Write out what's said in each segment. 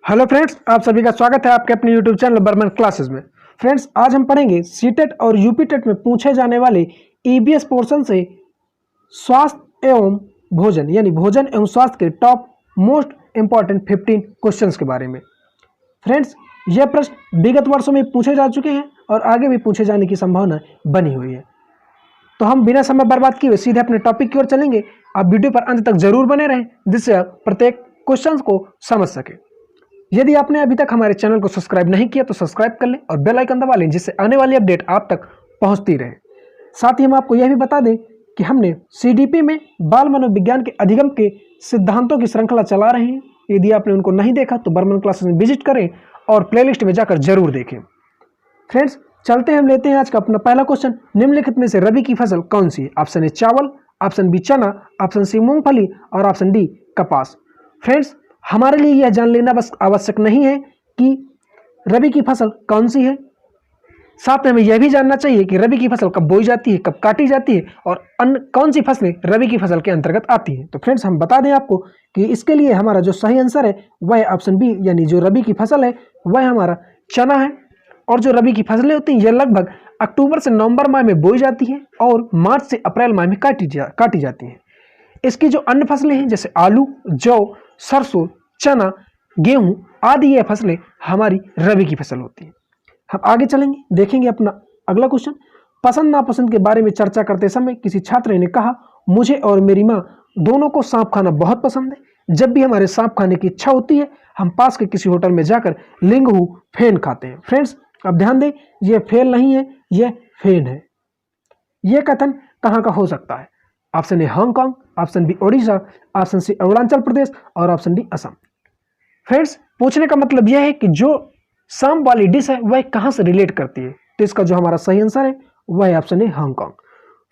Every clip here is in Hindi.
हेलो फ्रेंड्स, आप सभी का स्वागत है आपके अपने यूट्यूब चैनल बर्मन क्लासेस में। फ्रेंड्स, आज हम पढ़ेंगे सीटेट और यूपीटेट में पूछे जाने वाले ईबीएस पोर्शन से स्वास्थ्य एवं भोजन यानी भोजन एवं स्वास्थ्य के टॉप मोस्ट इंपॉर्टेंट 15 क्वेश्चंस के बारे में। फ्रेंड्स, यह प्रश्न विगत वर्षों में पूछे जा चुके हैं और आगे भी पूछे जाने की संभावना बनी हुई है। तो हम बिना समय बर्बाद किए सीधे अपने टॉपिक की ओर चलेंगे। आप वीडियो पर अंत तक जरूर बने रहें जिससे आप प्रत्येक क्वेश्चन को समझ सकें। यदि आपने अभी तक हमारे चैनल को सब्सक्राइब नहीं किया तो सब्सक्राइब कर लें और बेल आइकन दबा लें जिससे आने वाली अपडेट आप तक पहुंचती रहे। साथ ही हम आपको यह भी बता दें कि हमने सीडीपी में बाल मनोविज्ञान के अधिगम के सिद्धांतों की श्रृंखला चला रहे हैं। यदि आपने उनको नहीं देखा तो बर्मन क्लासेस में विजिट करें और प्लेलिस्ट में जाकर जरूर देखें। फ्रेंड्स, चलते हैं, हम लेते हैं आज का अपना पहला क्वेश्चन। निम्नलिखित में से रबी की फसल कौन सी है? ऑप्शन ए चावल, ऑप्शन बी चना, ऑप्शन सी मूंगफली और ऑप्शन डी कपास। फ्रेंड्स, हमारे लिए यह जान लेना बस आवश्यक नहीं है कि रबी की फसल कौन सी है, साथ में हमें यह भी जानना चाहिए कि रबी की फसल कब बोई जाती है, कब काटी जाती है और अन्य कौन सी फसलें रबी की फसल के अंतर्गत आती हैं। तो फ्रेंड्स, हम बता दें आपको कि इसके लिए हमारा जो सही आंसर है वह ऑप्शन बी यानी जो रबी की फसल है वह हमारा चना है। और जो रबी की फसलें होती हैं यह लगभग अक्टूबर से नवंबर माह में बोई जाती है और मार्च से अप्रैल माह में काटी जाती हैं। इसकी जो अन्य फसलें हैं जैसे आलू, जौ, सरसों, चना, गेहूं आदि ये फसलें हमारी रबी की फसल होती है। हम आगे चलेंगे, देखेंगे अपना अगला क्वेश्चन। पसंद नापसंद के बारे में चर्चा करते समय किसी छात्र ने कहा, मुझे और मेरी माँ दोनों को सांप खाना बहुत पसंद है। जब भी हमारे सांप खाने की इच्छा होती है हम पास के किसी होटल में जाकर लिंगहू फेन खाते हैं। फ्रेंड्स, अब ध्यान दें, यह फेल नहीं है, यह फेन है। यह कथन कहाँ का हो सकता है? Option A Hong Kong, option B Odisha, option C Arunachal Pradesh और ऑप्शन डी असम। फ्रेंड्स, पूछने का मतलब यह है कि जो सांप वाली डिश है वह कहां से रिलेट करती है। तो इसका जो हमारा सही आंसर है वह ऑप्शन है हांगकांग।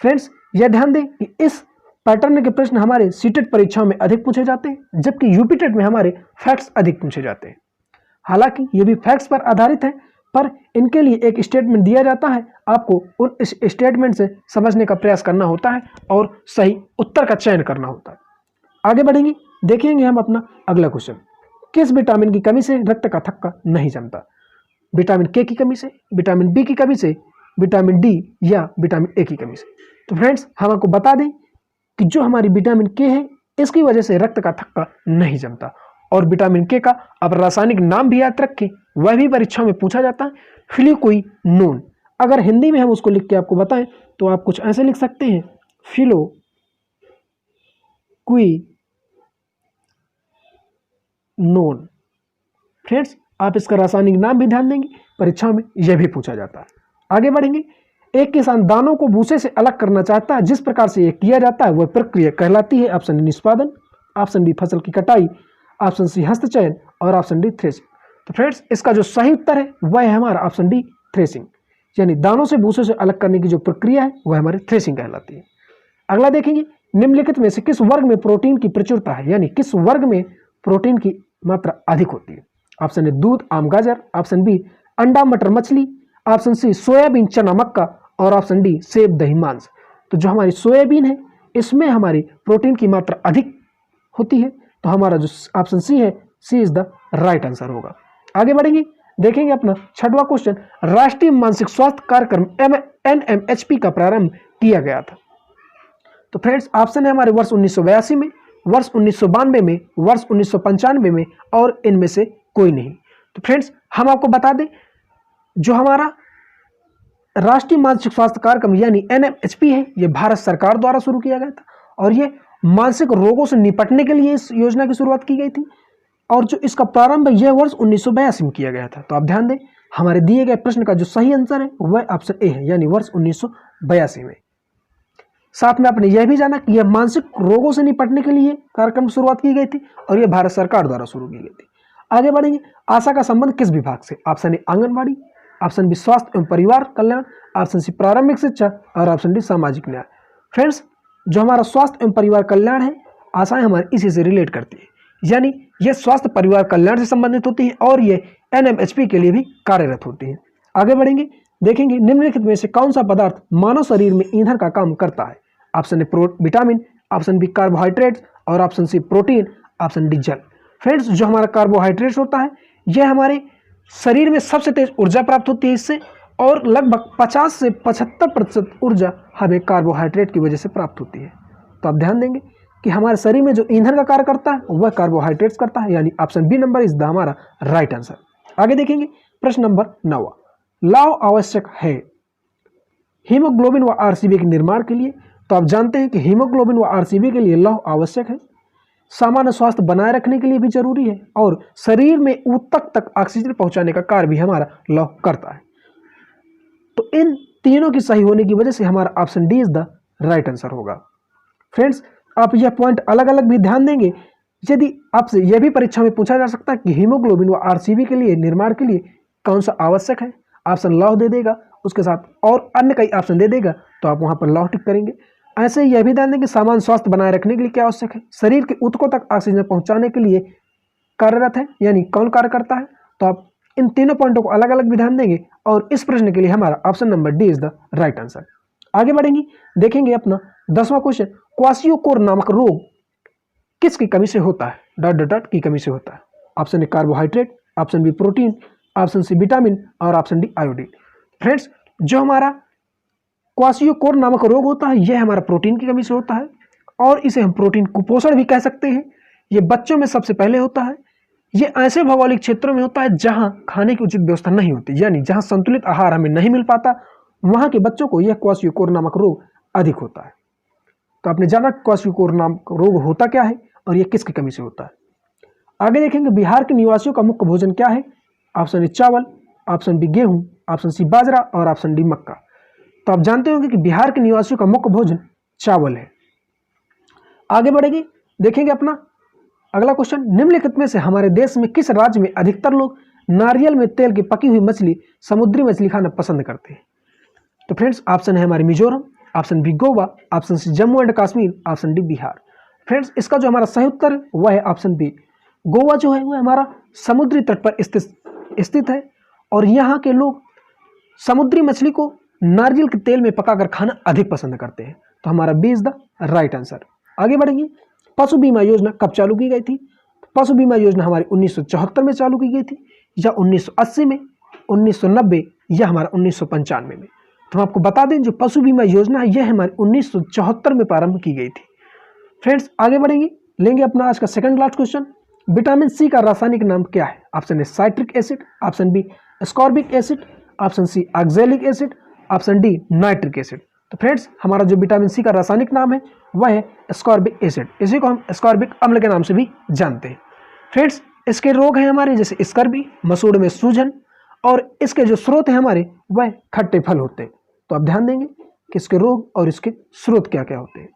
फ्रेंड्स, यह ध्यान दें कि इस पैटर्न के प्रश्न हमारे सीटेट परीक्षाओं में अधिक पूछे जाते हैं जबकि यूपीटेट में हमारे फैक्ट्स अधिक पूछे जाते हैं। हालांकि ये भी फैक्ट्स पर आधारित है पर इनके लिए एक स्टेटमेंट दिया जाता है, आपको उन इस स्टेटमेंट से समझने का प्रयास करना होता है और सही उत्तर का चयन करना होता है। आगे बढ़ेंगे, देखेंगे हम अपना अगला क्वेश्चन। किस विटामिन की कमी से रक्त का थक्का नहीं जमता? विटामिन के की कमी से, विटामिन बी की कमी से, विटामिन डी या विटामिन ए की कमी से? तो फ्रेंड्स, हम आपको बता दें कि जो हमारी विटामिन के है इसकी वजह से रक्त का थक्का नहीं जमता। और विटामिन के का अब रासायनिक नाम भी याद रखें, वह भी परीक्षा में पूछा जाता है, फिलिक्विनोन। अगर हिंदी में हम उसको लिख के आपको बताएं तो आप कुछ ऐसे लिख सकते हैं, फिलिक्विनोन। फ्रेंड्स, आप इसका रासायनिक नाम भी ध्यान देंगे, परीक्षा में यह भी पूछा जाता है। आगे बढ़ेंगे, एक किसान दानों को भूसे से अलग करना चाहता है, जिस प्रकार से यह किया जाता है वह प्रक्रिया कहलाती है। ऑप्शन निष्पादन, ऑप्शन बी फसल की कटाई, ऑप्शन सी हस्तचयन और ऑप्शन डी थ्रेसिंग। तो फ्रेंड्स, इसका जो सही उत्तर है वह है हमारा ऑप्शन डी थ्रेसिंग, यानी दानों से भूसे से अलग करने की जो प्रक्रिया है वह हमारी थ्रेसिंग कहलाती है। अगला देखेंगे, निम्नलिखित में से किस वर्ग में प्रोटीन की प्रचुरता है, यानी किस वर्ग में प्रोटीन की मात्रा अधिक होती है? ऑप्शन ए दूध, आम, गाजर, ऑप्शन बी अंडा, मटर, मछली, ऑप्शन सी सोयाबीन, चना, मक्का और ऑप्शन डी सेब, दही, मांस। तो जो हमारी सोयाबीन है इसमें हमारी प्रोटीन की मात्रा अधिक होती है, तो हमारा जो ऑप्शन सी है, सी इज द राइट आंसर होगा। आगे बढ़ेंगे, देखेंगे अपना छठवां क्वेश्चन। राष्ट्रीय मानसिक स्वास्थ्य कार्यक्रम NMHP का प्रारंभ किया गया था। तो फ्रेंड्स, ऑप्शन है हमारे वर्ष 1982 में, वर्ष 1992 में, वर्ष 1995 में और इनमें से कोई नहीं। तो फ्रेंड्स, हम आपको बता दें जो हमारा राष्ट्रीय मानसिक स्वास्थ्य कार्यक्रम यानी NMHP है यह भारत सरकार द्वारा शुरू किया गया था और यह मानसिक रोगों से निपटने के लिए इस योजना की शुरुआत की गई थी और जो इसका प्रारंभ यह वर्ष 1982 में किया गया था। तो आप ध्यान दें, हमारे दिए गए प्रश्न का जो सही आंसर है वह ऑप्शन ए है, यानी वर्ष 1982 में। साथ में आपने यह भी जाना कि यह मानसिक रोगों से निपटने के लिए कार्यक्रम शुरुआत की गई थी और यह भारत सरकार द्वारा शुरू की गई थी। आगे बढ़ेंगे, आशा का संबंध किस विभाग से? Option A anganwadi, option B स्वास्थ्य एवं परिवार कल्याण, ऑप्शन सी प्रारंभिक शिक्षा और ऑप्शन डी सामाजिक न्याय। फ्रेंड्स, जो हमारा स्वास्थ्य एवं परिवार कल्याण है आशाएं हमारे इसी से रिलेट करती है, यानी यह स्वास्थ्य परिवार कल्याण से संबंधित होती है और ये NMHP के लिए भी कार्यरत होती है। आगे बढ़ेंगे, देखेंगे निम्नलिखित में से कौन सा पदार्थ मानव शरीर में ईंधन का काम करता है? Option A vitamin, option B carbohydrates और option C protein, option D जल। फ्रेंड्स, जो हमारा कार्बोहाइड्रेट्स होता है यह हमारे शरीर में सबसे तेज ऊर्जा प्राप्त होती है इससे, और लगभग 50 से 75% ऊर्जा हमें कार्बोहाइड्रेट की वजह से प्राप्त होती है। तो आप ध्यान देंगे कि हमारे शरीर में जो ईंधन का कार्य करता है वह कार्बोहाइड्रेट्स करता है, यानी option B number is the हमारा राइट आंसर। आगे देखेंगे प्रश्न नंबर 9, लौह आवश्यक है हीमोग्लोबिन व आरसीबी के निर्माण के लिए। तो आप जानते हैं कि हीमोग्लोबिन व आरसीबी के लिए लौह आवश्यक है, सामान्य स्वास्थ्य बनाए रखने के लिए भी जरूरी है, और शरीर में ऊतक तक ऑक्सीजन पहुंचाने का कार्य भी हमारा लौह करता है। तो इन तीनों की सही होने की वजह से हमारा option D is the right answer होगा। फ्रेंड्स, आप यह पॉइंट अलग अलग भी ध्यान देंगे, यदि आपसे यह भी परीक्षा में पूछा जा सकता है कि हीमोग्लोबिन व आरसीबी के लिए निर्माण के लिए कौन सा आवश्यक है, ऑप्शन लौह दे देगा, उसके साथ और अन्य कई ऑप्शन दे देगा, तो आप वहां पर लौह टिक करेंगे। ऐसे ही यह भी ध्यान दें कि सामान्य स्वास्थ्य बनाए रखने के लिए क्या आवश्यक है, शरीर के ऊतकों तक ऑक्सीजन पहुंचाने के लिए कार्यरत है, यानी कौन कार्य करता है। तो आप इन तीनों पॉइंटों को अलग अलग भी ध्यान देंगे, और इस प्रश्न के लिए हमारा option number D is the right answer. आगे बढ़ेंगे, देखेंगे अपना 10वां क्वेश्चन, क्वासियोकोर नामक रोग किसकी कमी से होता है, डॉट डॉट डॉट की कमी से होता है। Option A carbohydrate, option B protein, option C vitamin, और ऑप्शन डी आयोडीन। फ्रेंड्स, जो हमारा क्वासियोकोर नामक रोग होता है यह हमारा प्रोटीन की कमी से होता है, और इसे हम प्रोटीन कुपोषण भी कह सकते हैं। ये बच्चों में सबसे पहले होता है। ये ऐसे भौगोलिक क्षेत्रों में होता है जहां खाने की उचित व्यवस्था नहीं होती, यानी जहां संतुलित आहार हमें नहीं मिल पाता, वहां के बच्चों को यह क्वासियोकोर नामक रोग अधिक होता है। तो आपने जाना क्वासियोकोर नामक रोग होता क्या है और यह किसकी कमी से होता है। आगे देखेंगे, बिहार के निवासियों का मुख्य भोजन क्या है। ऑप्शन ए चावल, ऑप्शन बी गेहूं, ऑप्शन सी बाजरा, और ऑप्शन डी मक्का। तो आप जानते होंगे कि बिहार के निवासियों का मुख्य भोजन चावल है। आगे बढ़ेंगे, देखेंगे अपना अगला क्वेश्चन, निम्नलिखित में से हमारे देश में किस राज्य में अधिकतर लोग नारियल में तेल की पकी हुई मछली, समुद्री मछली खाना पसंद करते हैं। तो फ्रेंड्स, ऑप्शन है हमारे Mizoram, option B Goa, option C Jammu and Kashmir, option D Bihar. Friends, इसका जो हमारा सही उत्तर है वह है ऑप्शन बी। गोवा जो है वह हमारा समुद्री तट पर स्थित है, और यहाँ के लोग समुद्री मछली को नारियल के तेल में पकाकर खाना अधिक पसंद करते हैं। तो हमारा B is the right answer. आगे बढ़ेंगे, पशु बीमा योजना कब चालू की गई थी। पशु बीमा योजना हमारी 1974 में चालू की गई थी, या 1980 में, 1990, या हमारा 1995 में। तो हम आपको बता दें जो पशु बीमा योजना है यह हमारी 1974 में प्रारंभ की गई थी। फ्रेंड्स, आगे बढ़ेंगे, लेंगे अपना आज का second last question, vitamin C का रासायनिक नाम क्या है। Option A citric acid, option B ascorbic acid, option C oxalic acid, option D nitric acid. तो फ्रेंड्स, हमारा जो विटामिन सी का रासायनिक नाम है वह है एस्कॉर्बिक एसिड, इसी को हम एस्कॉर्बिक अम्ल के नाम से भी जानते हैं। फ्रेंड्स, इसके रोग हैं हमारे जैसे स्कर्वी, मसूड़ में सूजन, और इसके जो स्रोत हैं हमारे वह खट्टे फल होते हैं। तो आप ध्यान देंगे कि इसके रोग और इसके स्रोत क्या क्या होते हैं।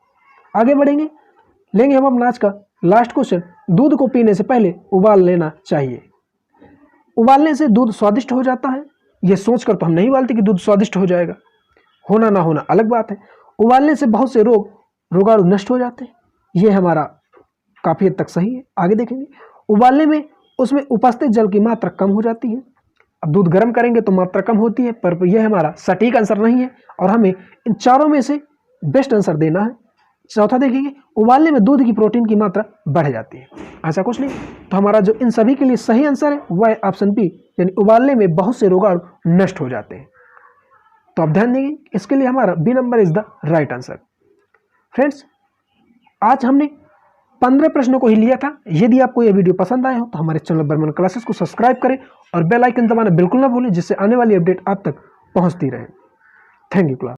आगे बढ़ेंगे, लेंगे हम अपना आज का लास्ट क्वेश्चन, दूध को पीने से पहले उबाल लेना चाहिए। उबालने से दूध स्वादिष्ट हो जाता है, यह सोचकर तो हम नहीं उबालते कि दूध स्वादिष्ट हो जाएगा, होना ना होना अलग बात है। उबालने से बहुत से रोगाणु नष्ट हो जाते हैं, यह हमारा काफ़ी हद तक सही है। आगे देखेंगे, उबालने में उसमें उपस्थित जल की मात्रा कम हो जाती है। अब दूध गर्म करेंगे तो मात्रा कम होती है, पर यह हमारा सटीक आंसर नहीं है, और हमें इन चारों में से बेस्ट आंसर देना है। चौथा देखेंगे, उबालने में दूध की प्रोटीन की मात्रा बढ़ जाती है, ऐसा कुछ नहीं। तो हमारा जो इन सभी के लिए सही आंसर है वह है ऑप्शन बी, यानी उबालने में बहुत से रोगाणु नष्ट हो जाते हैं। तो आप ध्यान देंगे, इसके लिए हमारा B number is the right answer. Friends, आज हमने 15 प्रश्नों को ही लिया था। यदि आपको यह वीडियो पसंद आया हो तो हमारे चैनल बर्मन क्लासेस को सब्सक्राइब करें और बेल आइकन दबाना बिल्कुल ना भूलें, जिससे आने वाली अपडेट आप तक पहुंचती रहे। Thank you class.